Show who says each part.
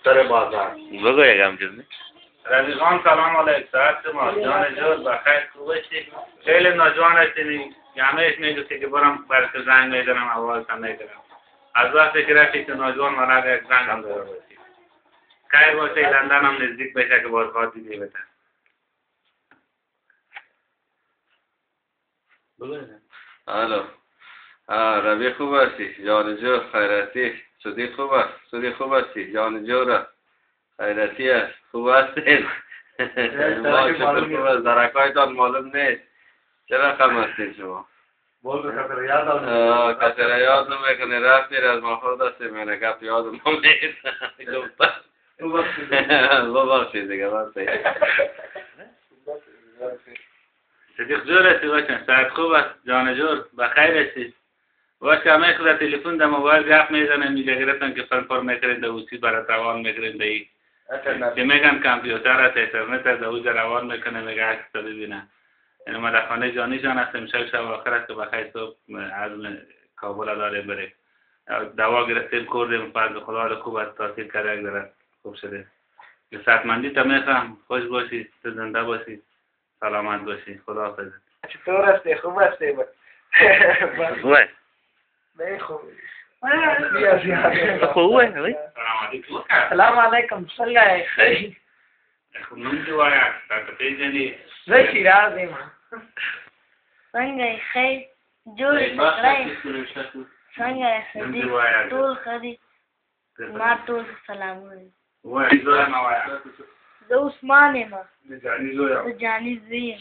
Speaker 1: سر بازار.
Speaker 2: بگو یکم چیزی.
Speaker 1: رفیقان سلام علیکم. ساعت ما جان جور بخیر خوب هستی؟ خیلی ناجوان هستی. همیشه میگویی که برم برات زنگ میزنم آواز هم میگیرم. از وقتی که رفتی تو ناجوان مرا یک زنگ هم داره باشی. خیر باشه لندن هم نزدیک بشه که باز خواهد دیدی بده.
Speaker 2: الو. ربی خوب هستی؟ جان جو خیراتی. سودی خوب است. سودی خوب هستی؟ جان جو خیراتی است. خوب هستید؟ ما شکر خوب است. درکایتان معلوم نیست. چه رقم هستید شما؟ کسر یاد نمیکنی رفتید از ما خود هستیم اینه گفت یادم نمید. ببخشید دیگه بسید. صدیق جور هستی باشن. ساعت خوب است. جان جور بخیر هستی. باشه همه خدا تلفن در موبایل گپ میزنن میگه گرفتن که پر میکرین در اوسی برای روان میکرین در ای که میگن کامپیوتر هست اینترنت هست در اوزا روان میکنه میگه عکس تا ببینه اینو ما در خانه جانی جان هستم شب آخر است که بخیر صبح عزم کابل داریم بریم دوا گرفتیم کردیم فضل خدا رو خوب از تاثیر کرده داره خوب شده به صحتمندی تا میخوام خوش باشی زنده باشی سلامت باشی خدا حافظ
Speaker 3: چطور هستی خوب هستی
Speaker 2: خوبه
Speaker 3: خوبه
Speaker 2: خوبه
Speaker 3: سلام علیکم صلی خیر
Speaker 1: نوم دی وایا تاسو پیژنئ
Speaker 3: زه شیراز یم
Speaker 4: څنګه خیر جوړ کړئ څنګه صدیق ټول خدي ما ټول سلامونه
Speaker 1: وای زه ما وایا
Speaker 4: زه عثمان یم
Speaker 1: د جاني زوی
Speaker 4: د جاني زوی یم